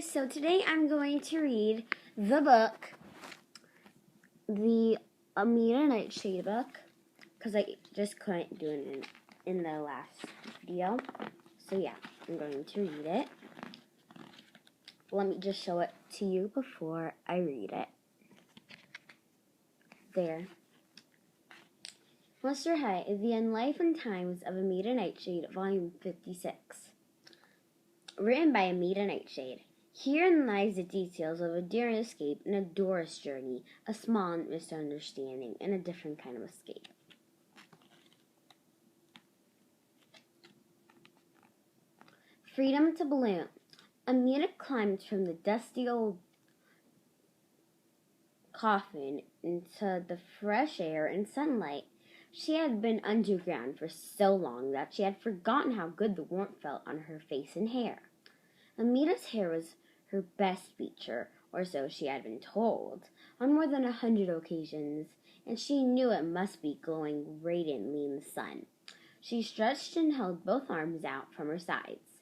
guys, so today I'm going to read the book, the Amanita Nightshade book, because I just couldn't do it in the last video. So yeah, I'm going to read it. Let me just show it to you before I read it. There. Monster High, The Unlivened Times of Amanita Nightshade, Volume 56. Written by Amanita Nightshade. Herein lies the details of a daring escape and a Doris journey, a small misunderstanding, and a different kind of escape. Freedom to bloom. Amanita climbed from the dusty old coffin into the fresh air and sunlight. She had been underground for so long that she had forgotten how good the warmth felt on her face and hair. Amanita's hair was her best feature, or so she had been told, on more than 100 occasions, and she knew it must be glowing radiantly in the sun. She stretched and held both arms out from her sides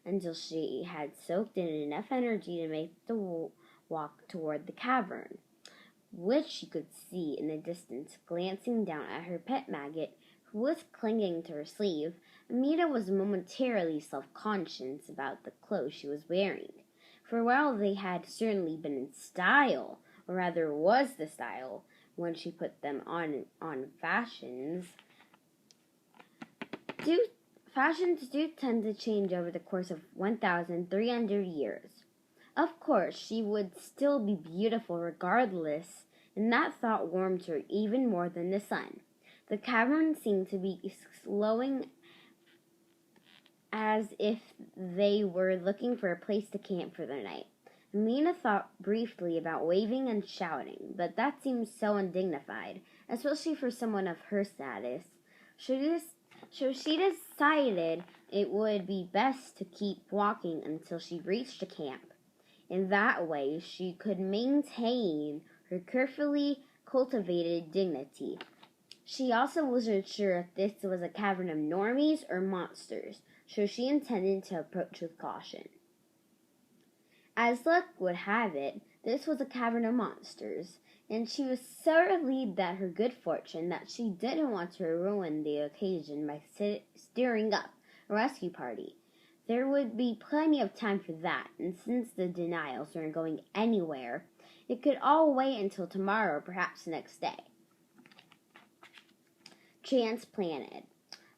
until she had soaked in enough energy to make the walk toward the cavern, which she could see in the distance. Glancing down at her pet maggot, who was clinging to her sleeve, Amanita was momentarily self-conscious about the clothes she was wearing. For while they had certainly been in style, or rather was the style, when she put them on fashions do tend to change over the course of 1,300 years. Of course, she would still be beautiful regardless, and that thought warmed her even more than the sun. The cavern seemed to be glowing as if they were looking for a place to camp for the night. Amanita thought briefly about waving and shouting, but that seemed so undignified, especially for someone of her status. So she decided it would be best to keep walking until she reached the camp. In that way, she could maintain her carefully cultivated dignity. She also wasn't sure if this was a cavern of normies or monsters, so she intended to approach with caution. As luck would have it, this was a cavern of monsters, and she was so relieved at her good fortune that she didn't want to ruin the occasion by stirring up a rescue party. There would be plenty of time for that, and since the denials weren't going anywhere, it could all wait until tomorrow or perhaps the next day. Transplanted.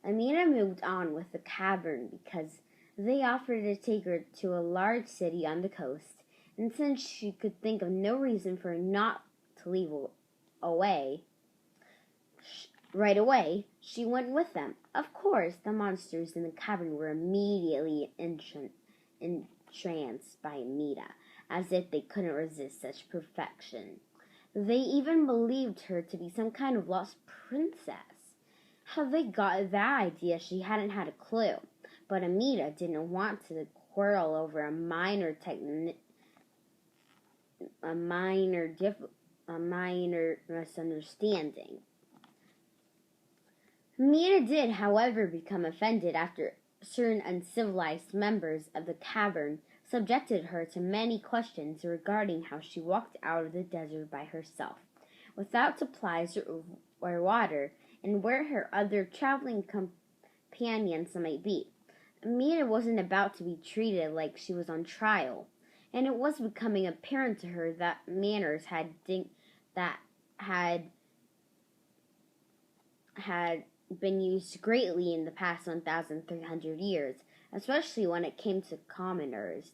Amanita moved on with the cavern because they offered to take her to a large city on the coast, and since she could think of no reason for her not to leave right away, she went with them. Of course, the monsters in the cavern were immediately entranced by Amanita, as if they couldn't resist such perfection. They even believed her to be some kind of lost princess. How they got that idea, she hadn't had a clue, but Amanita didn't want to quarrel over a minor misunderstanding. Amanita did, however, become offended after certain uncivilized members of the cavern subjected her to many questions regarding how she walked out of the desert by herself, without supplies or water, and where her other traveling companions might be. Amanita wasn't about to be treated like she was on trial, and it was becoming apparent to her that manners had been used greatly in the past 1,300 years, especially when it came to commoners.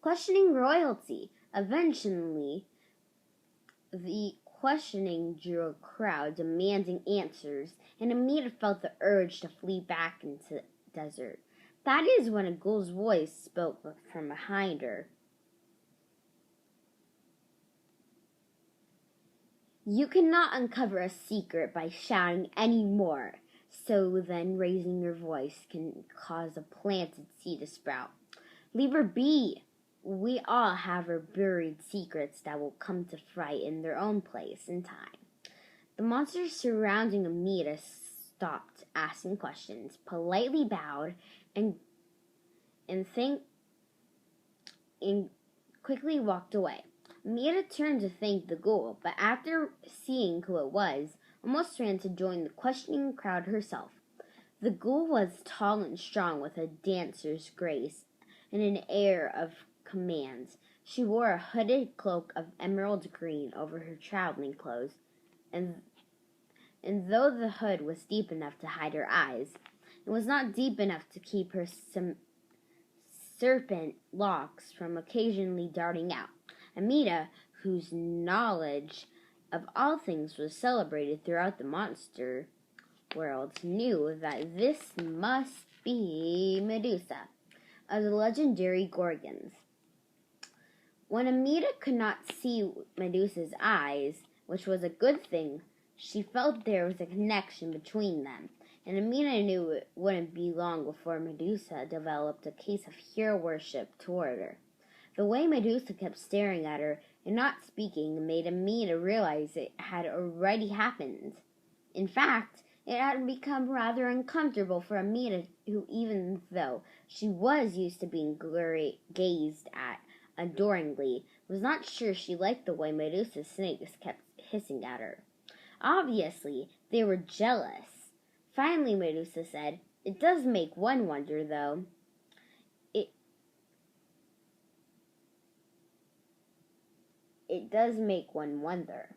Questioning royalty. Eventually, the questioning drew a crowd demanding answers, and Amanita felt the urge to flee back into the desert. That is when a ghoul's voice spoke from behind her. You cannot uncover a secret by shouting any more. So then raising your voice can cause a planted seed to sprout. Leave her be. We all have our buried secrets that will come to fright in their own place in time. The monsters surrounding Amanita stopped asking questions, politely bowed, and and quickly walked away. Amanita turned to thank the ghoul, but after seeing who it was, almost ran to join the questioning crowd herself. The ghoul was tall and strong, with a dancer's grace and an air of command. She wore a hooded cloak of emerald green over her traveling clothes, and though the hood was deep enough to hide her eyes, it was not deep enough to keep her serpent locks from occasionally darting out. Amanita, whose knowledge of all things was celebrated throughout the monster world, knew that this must be Medusa of the legendary Gorgons. When Amanita could not see Medusa's eyes, which was a good thing, she felt there was a connection between them, and Amanita knew it wouldn't be long before Medusa developed a case of hero worship toward her. The way Medusa kept staring at her and not speaking made Amanita realize it had already happened. In fact, it had become rather uncomfortable for Amanita, who, even though she was used to being gazed at adoringly, was not sure she liked the way Medusa's snakes kept hissing at her. Obviously, they were jealous. Finally, Medusa said, "It does make one wonder, though. It does make one wonder."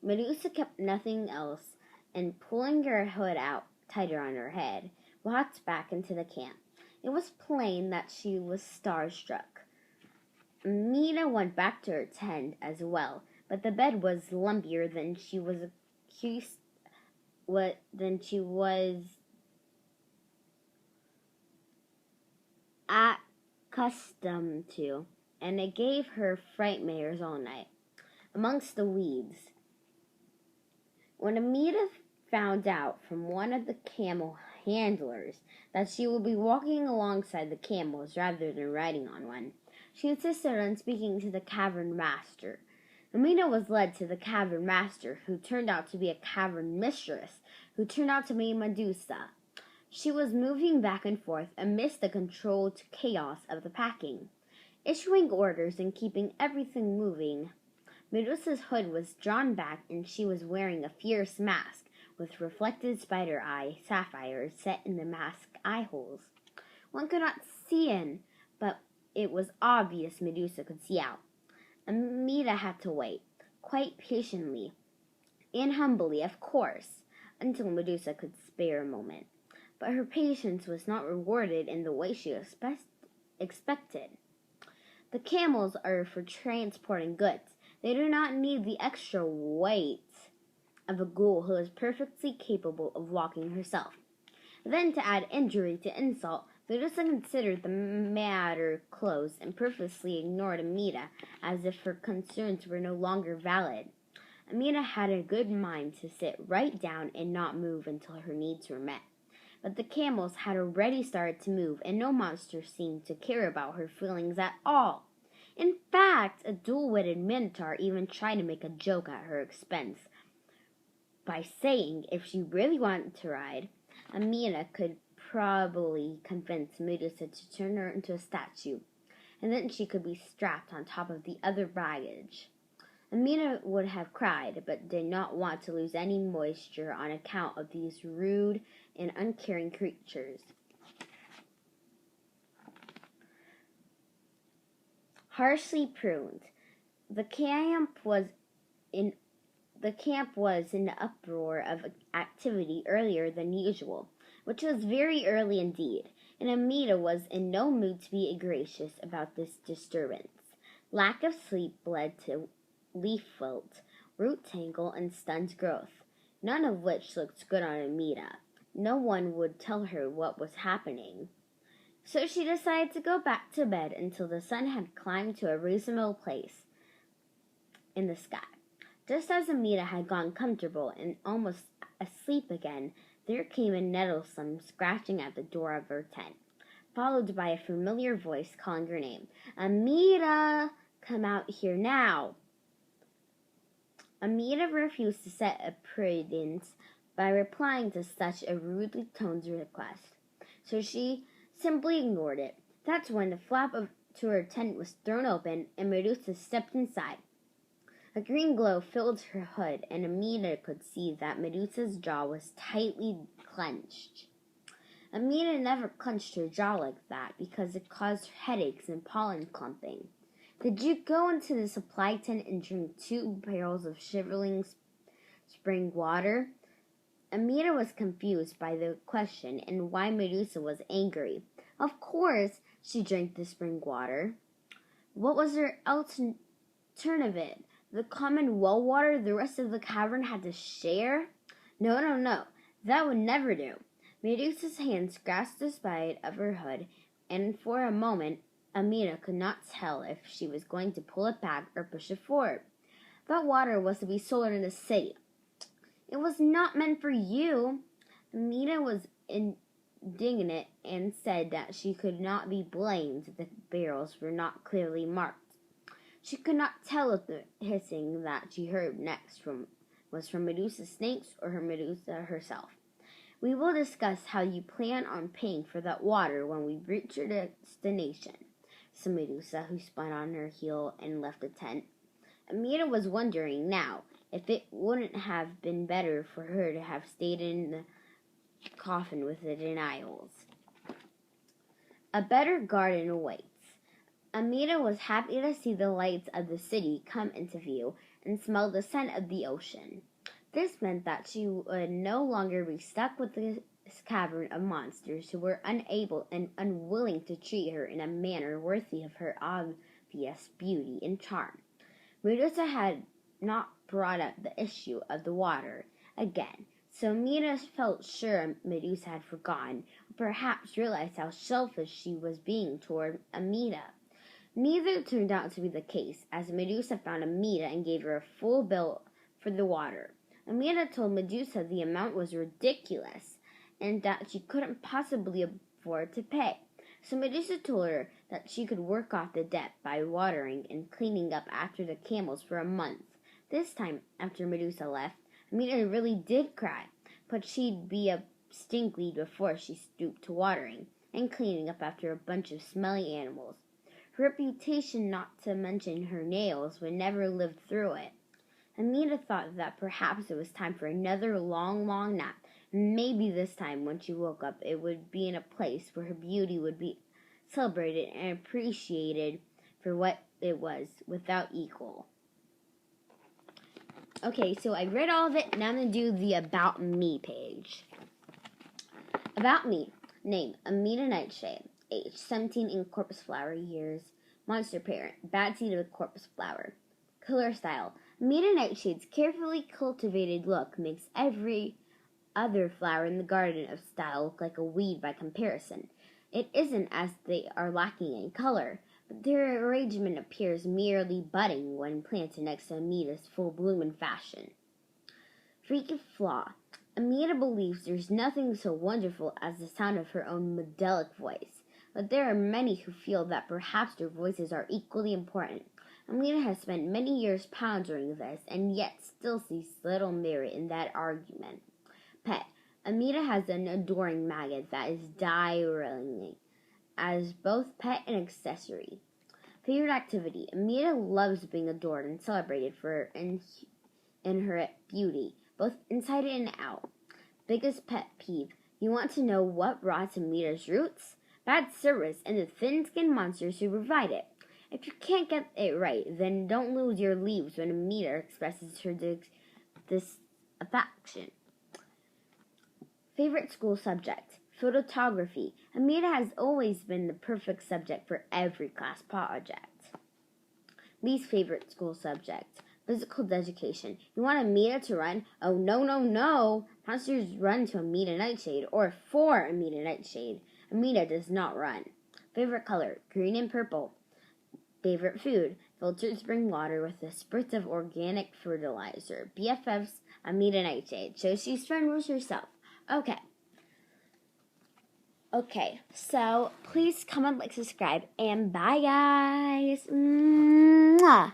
Medusa kept nothing else, and pulling her hood out tighter on her head, walked back into the camp. It was plain that she was starstruck. Amanita went back to her tent as well, but the bed was lumpier than she was accustomed to, and it gave her frightmares all night, amongst the weeds. When Amanita found out from one of the camel handlers that she would be walking alongside the camels rather than riding on one, she insisted on speaking to the cavern master. Amanita was led to the cavern master, who turned out to be a cavern mistress, who turned out to be Medusa. She was moving back and forth amidst the controlled chaos of the packing, issuing orders and keeping everything moving. Medusa's hood was drawn back, and she was wearing a fierce mask with reflected spider eye sapphires set in the mask eye holes. One could not see in, but it was obvious Medusa could see out. Amanita had to wait, quite patiently, and humbly, of course, until Medusa could spare a moment. But her patience was not rewarded in the way she expected. The camels are for transporting goods. They do not need the extra weight of a ghoul who is perfectly capable of walking herself. Then, to add injury to insult, Medusa considered the matter closed and purposely ignored Amanita as if her concerns were no longer valid. Amanita had a good mind to sit right down and not move until her needs were met. But the camels had already started to move, and no monster seemed to care about her feelings at all. In fact, a dual-witted minotaur even tried to make a joke at her expense by saying if she really wanted to ride, Amanita could probably convince Medusa to turn her into a statue, and then she could be strapped on top of the other baggage. Amanita would have cried, but did not want to lose any moisture on account of these rude and uncaring creatures. Harshly pruned. The camp was in uproar of activity earlier than usual, which was very early indeed, and Amanita was in no mood to be gracious about this disturbance. Lack of sleep led to leaf wilt, root tangle, and stunned growth, none of which looked good on Amanita. No one would tell her what was happening. So she decided to go back to bed until the sun had climbed to a reasonable place in the sky. Just as Amanita had gone comfortable and almost asleep again, there came a nettlesome scratching at the door of her tent, followed by a familiar voice calling her name. "Amanita, come out here now." Amanita refused to set a precedent by replying to such a rudely toned request, so she simply ignored it. That's when the flap of to her tent was thrown open, and Medusa stepped inside. A green glow filled her hood, and Amanita could see that Medusa's jaw was tightly clenched. Amanita never clenched her jaw like that because it caused headaches and pollen clumping. Did you go into the supply tent and drink 2 barrels of shivering spring water? Amanita was confused by the question and why Medusa was angry. Of course, she drank the spring water. What was there else in turn of it? The common well water the rest of the cavern had to share? No. That would never do. Medusa's hands grasped the side of her hood, and for a moment, Amanita could not tell if she was going to pull it back or push it forward. That water was to be sold in the city. It was not meant for you. Amanita was indignant and said that she could not be blamed if the barrels were not clearly marked. She could not tell if the hissing that she heard next was from Medusa's snakes or her Medusa herself. We will discuss how you plan on paying for that water when we reach your destination, said Medusa, who spun on her heel and left the tent. Amanita was wondering now if it wouldn't have been better for her to have stayed in the coffin with the denials. A better garden awaits. Amanita was happy to see the lights of the city come into view and smell the scent of the ocean. This meant that she would no longer be stuck with this cavern of monsters who were unable and unwilling to treat her in a manner worthy of her obvious beauty and charm. Medusa had not brought up the issue of the water again, so Amanita felt sure Medusa had forgotten, or perhaps realized how selfish she was being toward Amanita. Neither turned out to be the case, as Medusa found Amanita and gave her a full bill for the water. Amanita told Medusa the amount was ridiculous and that she couldn't possibly afford to pay. So Medusa told her that she could work off the debt by watering and cleaning up after the camels for a month. This time, after Medusa left, Amanita really did cry, but she'd be a stinkweed before she stooped to watering and cleaning up after a bunch of smelly animals. Her reputation, not to mention her nails, would never live through it. Amanita thought that perhaps it was time for another long nap, and maybe this time, when she woke up, it would be in a place where her beauty would be celebrated and appreciated for what it was, without equal. Okay, so I read all of it, and I'm going to do the About Me page. About Me. Name, Amanita Nightshade. Age, 17 in corpus flower years. Monster parent, bad seed of the corpus flower. Color style. Amanita Nightshade's carefully cultivated look makes every other flower in the garden of style look like a weed by comparison. It isn't as they are lacking in color, but their arrangement appears merely budding when planted next to Amanita's full bloom in fashion. Freaky flaw. Amanita believes there's nothing so wonderful as the sound of her own modelic voice, but there are many who feel that perhaps their voices are equally important. Amanita has spent many years pondering this, and yet still sees little merit in that argument. Pet. Amanita has an adoring maggot that is darling as both pet and accessory. Favorite activity. Amanita loves being adored and celebrated for in her beauty, both inside and out. Biggest pet peeve. You want to know what rots Amanita's roots? Bad service and the thin-skinned monsters who provide it. If you can't get it right, then don't lose your leaves when Amanita expresses her dissatisfaction. Favorite school subject. Photography. Amanita has always been the perfect subject for every class project. Least favorite school subject. Physical education. You want Amanita to run? Oh, no. Monsters run to Amanita Nightshade or for Amanita Nightshade. Amanita does not run. Favorite color. Green and purple. Favorite food. Filtered spring water with a spritz of organic fertilizer. BFF's Amanita Nightshade. Shows she's friend with herself. Okay, so please comment, like, subscribe, and bye, guys. Mwah.